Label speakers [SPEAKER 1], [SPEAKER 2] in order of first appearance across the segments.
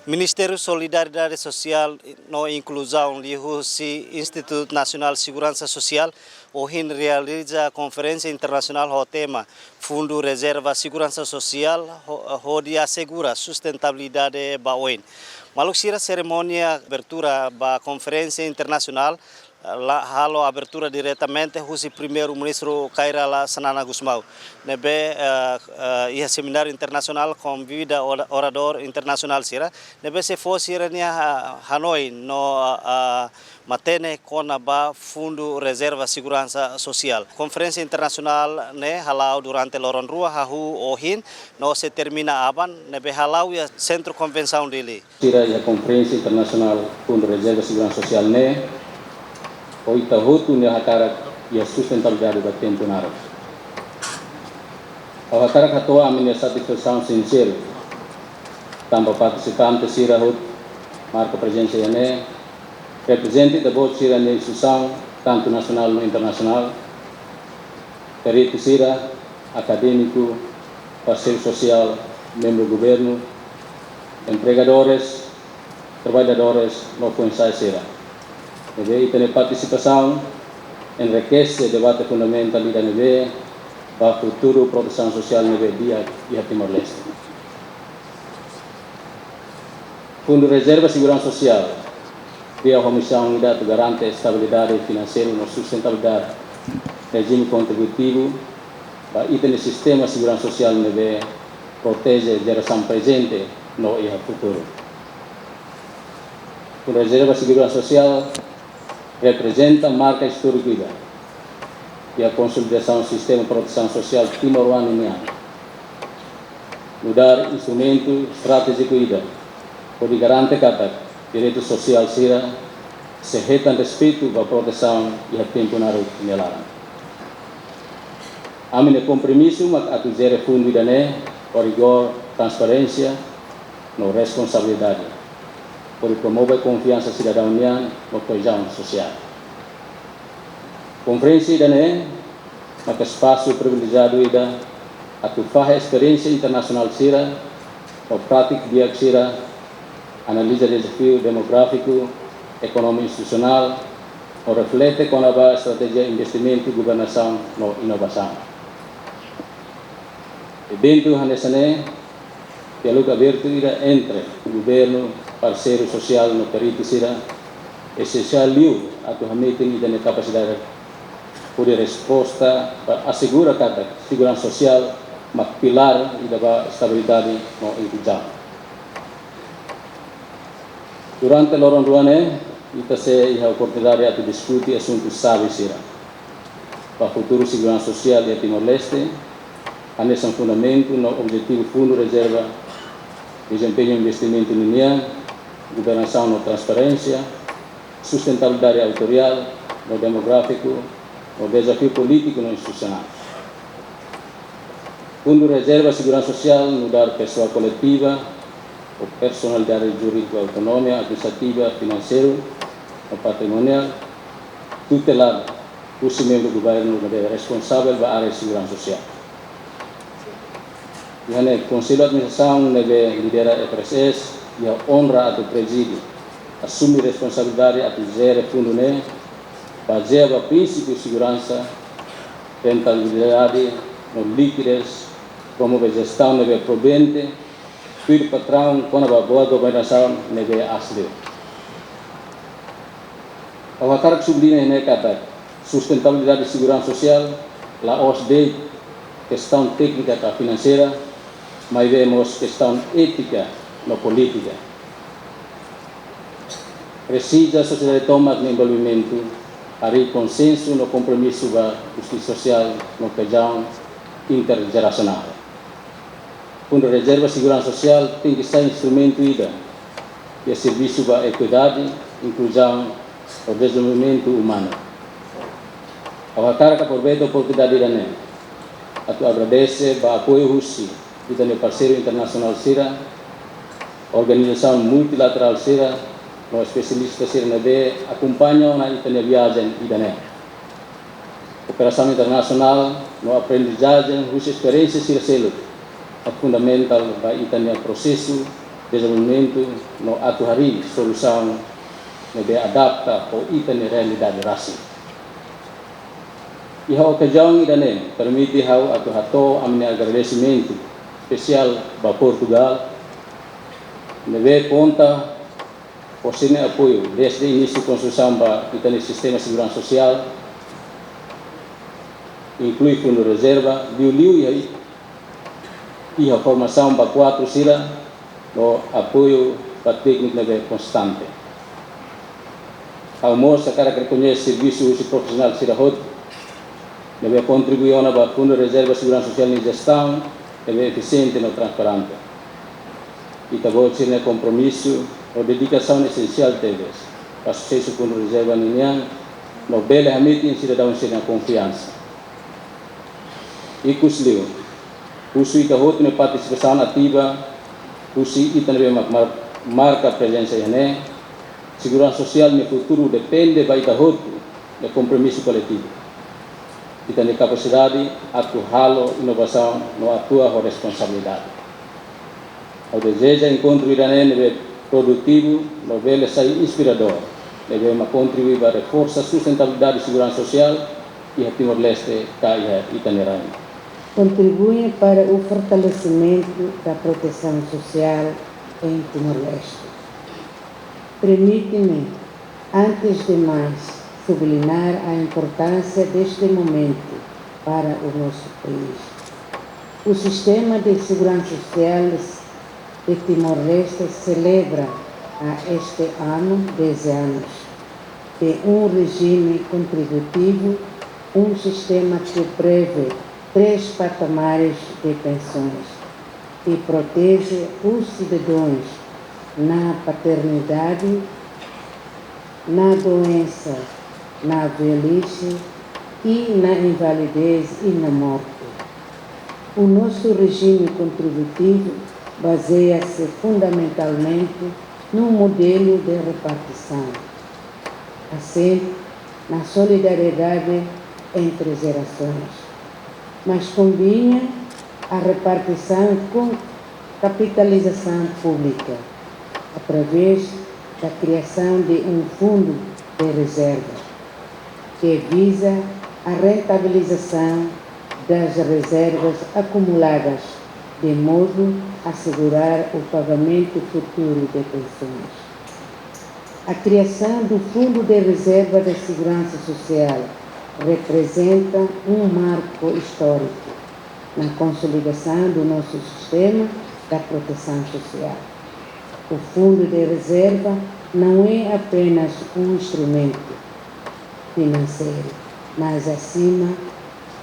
[SPEAKER 1] Ministério Solidariedade Social e Inclusão e o Instituto Nacional de Segurança Social hoje realiza a Conferência Internacional com o tema Fundo Reserva Segurança Social, onde assegura sustentabilidade baoen. Maluxira cerimônia abertura da Conferência Internacional, halo abertura diretamente o primeiro-ministro Kaira Sanana Gusmao. Nebe ia seminário internacional convida orador internacional sira. Nebe se fosse irania Hanoi no matene kona ba Fundo Reserva Segurança Social. Conferência internacional ne halau durante loron rua hahu ohin no se termina aban nebe halau ia centro convenção dele.
[SPEAKER 2] Sira ia Conferência Internacional Fundo Reserva Segurança Social ne oita hotu ne hakarak ia sustentabilidade da tempo naro. Ao hakarak hatoa a minha satisfação sincera tanto participante sira hot marca presença ne representante da voz sira ne instituição tanto nacional como internacional perito sira acadêmico parceiro social membro do governo empregadores trabalhadores no consai sira. Nebe itene participação enriquece o debate fundamental da nebe para o futuro proteção social nebe dia e Timor-Leste. Fundo Reserva Segurança Social via a Comissão Unidade garante estabilidade financeira e sustentabilidade regime contributivo para itene sistema de segurança social nebe protege a geração presente no e futuro. Fundo Reserva Segurança Social representa marca histórica e a consolidação do sistema de proteção social timor-leste, mudar instrumento estratégico para garantir que direito social seja se retam respeito à proteção e a tempo na rua. A minha compromisso a atuar fundo com rigor, transparência, e responsabilidade. Por promover a confiança cidadã no coesão social. Conferência idane, no espaço privilegiado ida, a tu faz experiência internacional sira, o prática dia sira, analisa desafio demográfico, econômico institucional, o reflete com a estratégia de investimento e governação no inovação. Evento hanesane, diálogo aberto entre o governo, parceiro social no perito sira, essencial liu atau meeting dan capacidade de resposta para assegurar que a segurança social é pilar da estabilidade no inclusão. Durante o ano do ano, kita se a oportunidade de discutir assuntos sábios sira. Para o futuro segurança social de Timor-Leste, há um fundamento no objetivo Fundo Reserva desempenho investimento linear, governação no transparência, sustentabilidade autorial, no demográfico, no desafio político no institucional. Fundo Reserva Segurança Social no dar pessoa coletiva, o personalidade jurídica autônoma, administrativa, financeira, o patrimonial, tutelar os membros do governo responsável pela área de segurança social. O Conselho de Administração deve liderar a PRSS e a honra a do presídio, assumir responsabilidade a gerir fundo baseado no princípio de segurança, rentabilidade, liquidez, promover gestão prudente, cuidar patrão com a boa governação asli. Ao atar sublinha kata sustentabilidade e segurança social, la OSD questão técnica e financeira, mas vemos questão ética na política. Precisa a sociedade tomar envolvimento, hari consenso no compromisso da justiça social no questão intergeracional. Fundo de Reserva Segurança Social tem que ser instrumento de serviço da equidade, inclusão e desenvolvimento humano. Ao atar aproveita a oportunidade a agradece o apoio russo e também parceiro internacional SIRA, organização multilateral SIRA, no especialista SIRA acompanham na viagem e operação internacional, no aprendizagem, as experiências SIRA é fundamental para o processo desenvolvimento no atuari solução que adapta ao item realidade racial. E a ocasião idane permite hau atuhato amne agradecimento especial para Portugal, neve conta por sine apoio desde o início da construção do sistema de segurança social, inclui fundo de reserva, viu e a formação para 4 sila no apoio para técnico neve constante. A moça cara que reconhece serviço profissional sila hot, deve contribuir para o fundo de reserva de segurança social em gestão, deve eficiente e transparente. E também ter compromisso ou dedicação essencial deles para o sucesso do fundo de reserva ninguém, no belo hamit em cidadão sem confiança. E cuslio, cusi que hot na participação ativa, cusi e também marca a presença em segurança social no futuro depende vai da hot do compromisso coletivo. E tem capacidade atuá-lo inovação no atua com responsabilidade. O desejo de encontro iraniano produtivo, no vele sai inspirador, deve contribuir para reforçar a sustentabilidade e segurança social e a Timor-Leste caia itinerante.
[SPEAKER 3] Contribuem para o fortalecimento da proteção social em Timor-Leste. Permite-me, antes de mais, sublinhar a importância deste momento para o nosso país. O sistema de segurança social de Timor-Leste celebra a este ano 10 anos de um regime contributivo, um sistema que prevê 3 patamares de pensões e protege os cidadãos na paternidade, na doença, na velhice e na invalidez e na morte. O nosso regime contributivo baseia-se fundamentalmente num modelo de repartição, assente na solidariedade entre gerações, mas combina a repartição com capitalização pública, através da criação de um fundo de reserva, que visa a rentabilização das reservas acumuladas, de modo a assegurar o pagamento futuro de pensões. A criação do Fundo de Reserva da Segurança Social representa um marco histórico na consolidação do nosso sistema da proteção social. O Fundo de Reserva não é apenas um instrumento financeiro, mas, acima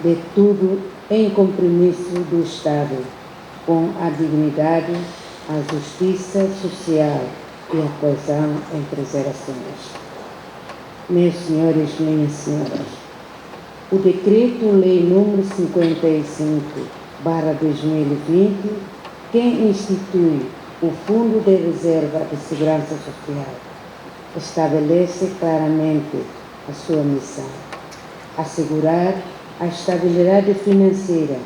[SPEAKER 3] de tudo, em compromisso do Estado com a dignidade, a justiça social e a coesão entre gerações. Meus senhores, minhas senhoras, o Decreto-Lei nº 55/2020, que institui o Fundo de Reserva de Segurança Social, estabelece claramente a sua missão: assegurar a estabilidade financeira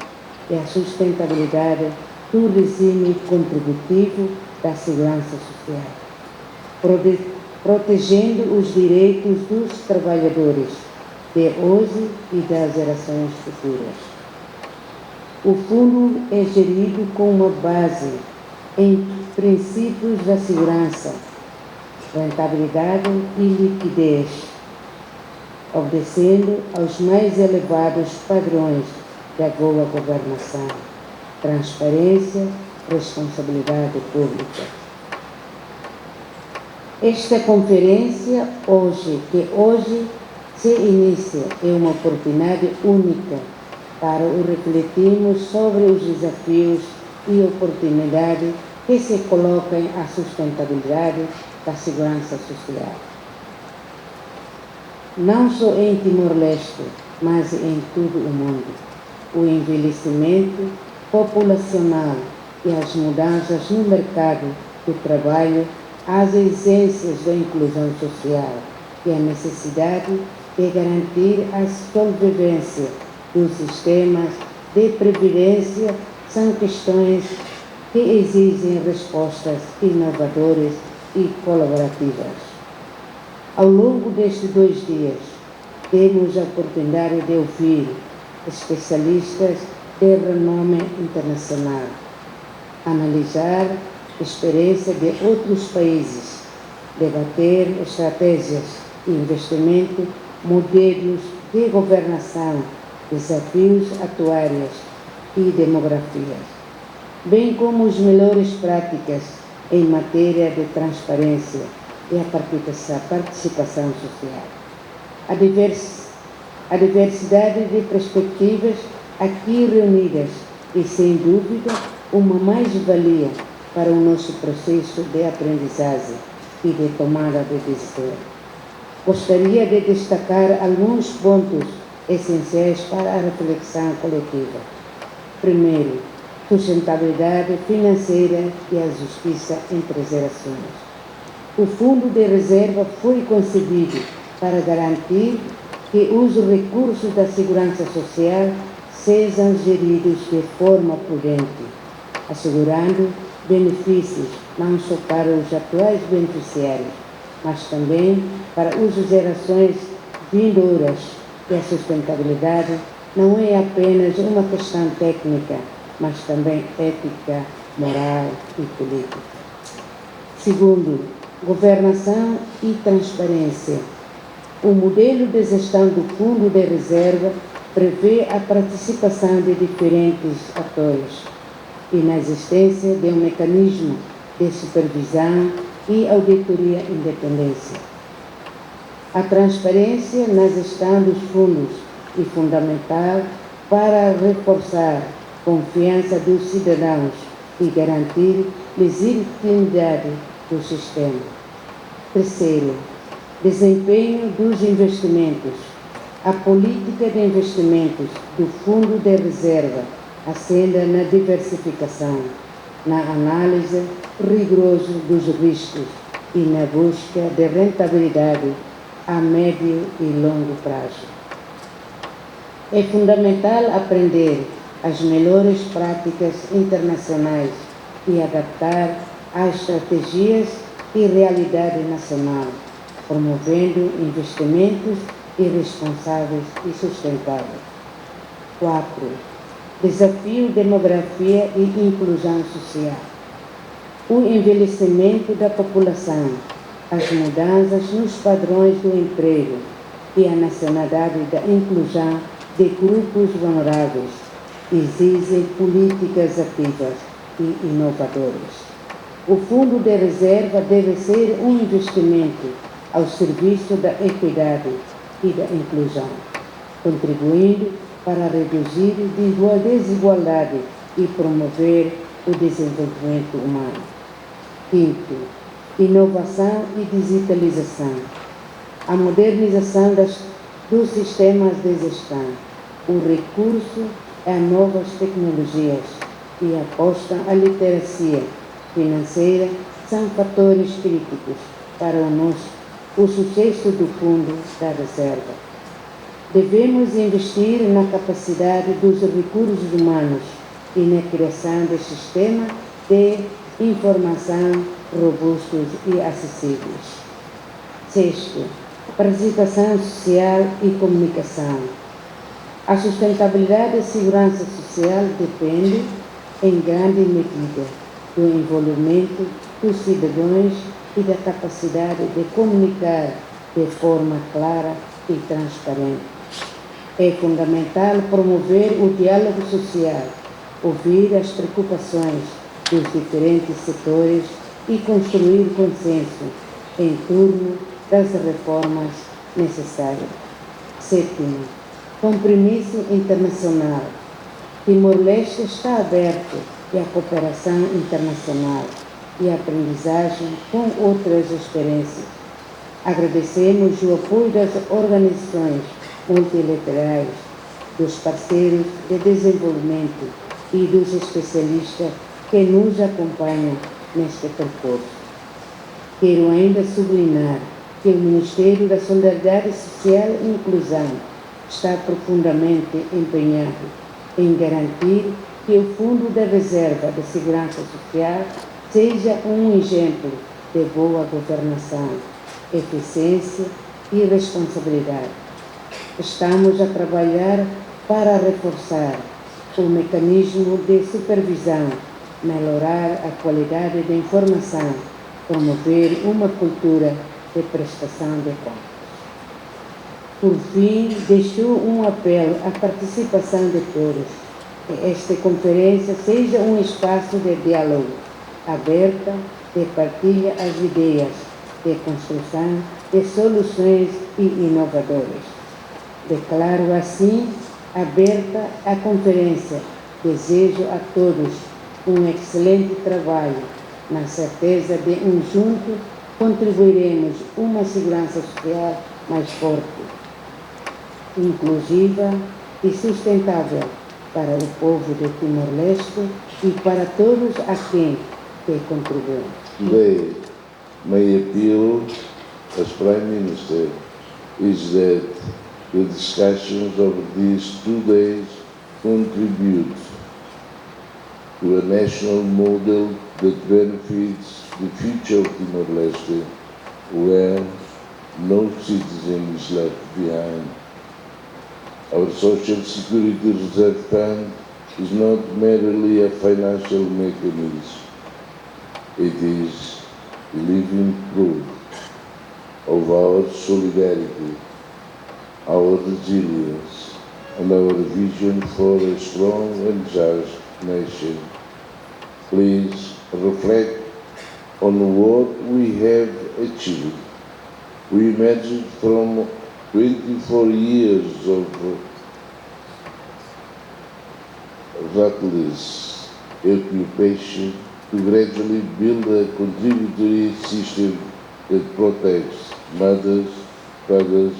[SPEAKER 3] e a sustentabilidade do regime contributivo da segurança social, protegendo os direitos dos trabalhadores de hoje e das gerações futuras. O fundo é gerido com uma base em princípios da segurança, rentabilidade e liquidez, obedecendo aos mais elevados padrões da boa governação, transparência, responsabilidade pública. Esta conferência, que hoje se inicia, é uma oportunidade única para refletirmos sobre os desafios e oportunidades que se colocam à sustentabilidade da segurança social. Não só em Timor-Leste, mas em todo o mundo. O envelhecimento populacional e as mudanças no mercado de trabalho, as exigências da inclusão social e a necessidade de garantir a sobrevivência dos sistemas de previdência são questões que exigem respostas inovadoras e colaborativas. Ao longo destes 2 dias, temos a oportunidade de ouvir especialistas de renome internacional, analisar a experiência de outros países, debater estratégias e investimento, modelos de governação, desafios atuários e demografias, bem como as melhores práticas em matéria de transparência e a participação social. A diversidade de perspectivas aqui reunidas e, sem dúvida, uma mais-valia para o nosso processo de aprendizagem e de tomada de decisão. Gostaria de destacar alguns pontos essenciais para a reflexão coletiva. Primeiro, sustentabilidade financeira e a justiça entre gerações. O Fundo de Reserva foi concebido para garantir que os recursos da Segurança Social sejam geridos de forma prudente, assegurando benefícios não só para os atuais beneficiários, mas também para as gerações vindouras. E a sustentabilidade não é apenas uma questão técnica, mas também ética, moral e política. Segundo, governação e transparência. O modelo de gestão do Fundo de Reserva prevê a participação de diferentes atores e na existência de um mecanismo de supervisão e auditoria independente. A transparência na gestão dos fundos é fundamental para reforçar a confiança dos cidadãos e garantir legitimidade do sistema. Terceiro, desempenho dos investimentos. A política de investimentos do Fundo de Reserva assenta na diversificação, na análise rigorosa dos riscos e na busca de rentabilidade a médio e longo prazo. É fundamental aprender as melhores práticas internacionais e adaptar às estratégias e realidade nacional, promovendo investimentos irresponsáveis e sustentáveis. 4. Desafio demografia e inclusão social. O envelhecimento da população, as mudanças nos padrões do emprego e a nacionalidade da inclusão de grupos vulneráveis exigem políticas ativas e inovadoras. O Fundo de Reserva deve ser um investimento ao serviço da equidade e da inclusão, contribuindo para reduzir a desigualdade e promover o desenvolvimento humano. 5. Inovação e digitalização. A modernização dos sistemas de gestão, o recurso a novas tecnologias e a aposta à literacia financeira são fatores críticos para o sucesso do Fundo da Reserva. Devemos investir na capacidade dos recursos humanos e na criação de sistemas de informação robustos e acessíveis. 6. Participação social e comunicação. A sustentabilidade e segurança social depende, em grande medida, do envolvimento dos cidadãos e da capacidade de comunicar de forma clara e transparente. É fundamental promover o diálogo social, ouvir as preocupações dos diferentes setores e construir consenso em torno das reformas necessárias. 7. Compromisso internacional. Timor-Leste está aberto à cooperação internacional e à aprendizagem com outras experiências. Agradecemos o apoio das organizações multilaterais, dos parceiros de desenvolvimento e dos especialistas que nos acompanham neste percurso. Quero ainda sublinhar que o Ministério da Solidariedade Social e Inclusão está profundamente empenhado em garantir que o Fundo de Reserva de Segurança Social seja um exemplo de boa governação, eficiência e responsabilidade. Estamos a trabalhar para reforçar o mecanismo de supervisão, melhorar a qualidade da informação, promover uma cultura de prestação de contas. Por fim, deixou um apelo à participação de todos, que esta conferência seja um espaço de diálogo, aberta, de partilha as ideias, de construção de soluções inovadoras. Declaro assim aberta a conferência. Desejo a todos um excelente trabalho, na certeza de juntos contribuiremos uma segurança social mais forte, inclusiva e sustentável para o povo de Timor-Leste e para todos a quem contribuem.
[SPEAKER 4] Today, my appeal as Prime Minister is that the discussions of these 2 days contribute to a national model that benefits the future of Timor-Leste, where no citizen is left behind. Our Social Security Reserve Fund is not merely a financial mechanism. It is living proof of our solidarity, our resilience, and our vision for a strong and just nation. Please reflect on what we have achieved. We emerged from 24 years of ruthless occupation to gradually build a contributory system that protects mothers, fathers,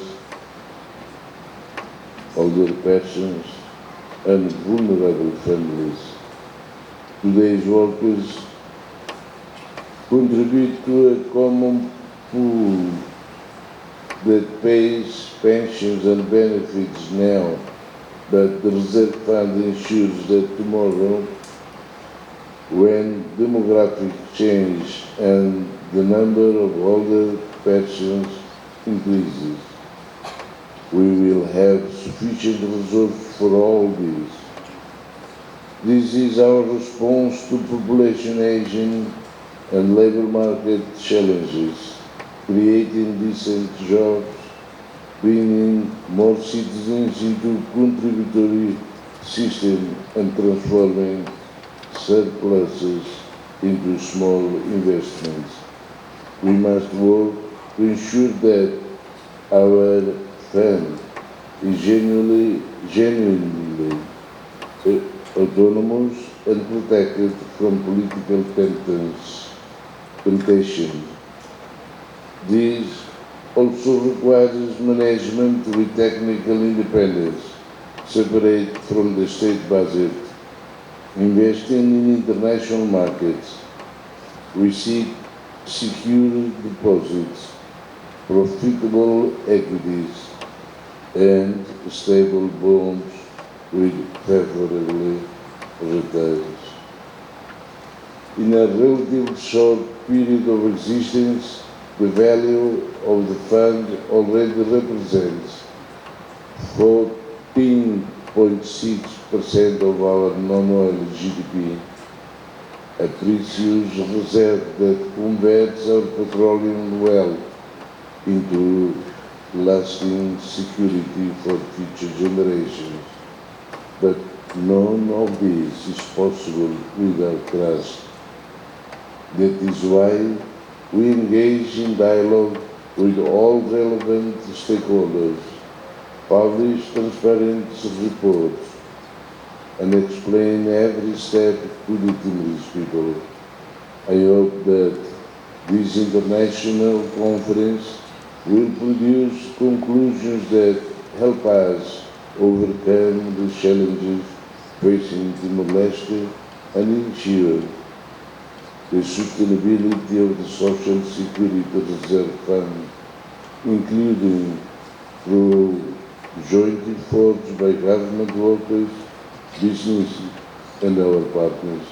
[SPEAKER 4] older persons, and vulnerable families. Today's workers contribute to a common pool that pays pensions and benefits now, but the Reserve Fund ensures that tomorrow, when demographic change and the number of older persons increases, we will have sufficient resources for all these. This is our response to population aging and labor market challenges, creating decent jobs, bringing more citizens into contributory system and transforming surpluses into small investments. We must work to ensure that our fund is genuinely autonomous and protected from political temptation. This also requires management with technical independence, separate from the state budget, investing in international markets. We seek secure deposits, profitable equities, and stable bonds with favorable returns. In a relatively short period of existence, the value of the fund already represents 14.6% of our non-oil GDP, a precious reserve that converts our petroleum wealth into lasting security for future generations. But none of this is possible without trust. That is why we engage in dialogue with all relevant stakeholders, publish transparent reports, and explain every step to the Timorese people. I hope that this international conference will produce conclusions that help us overcome the challenges facing Timor-Leste and ensure the sustainability of the Social Security Reserve Fund, including through joint efforts by government workers, business, and our partners.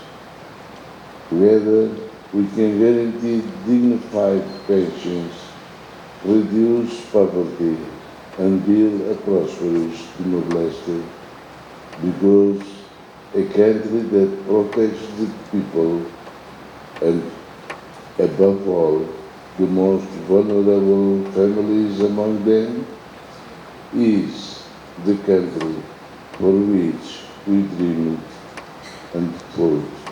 [SPEAKER 4] Together, we can guarantee dignified pensions, reduce poverty, and build a prosperous Timor-Leste, because a country that protects the people and, above all, the most vulnerable families among them, is the country for which we dreamed and fought.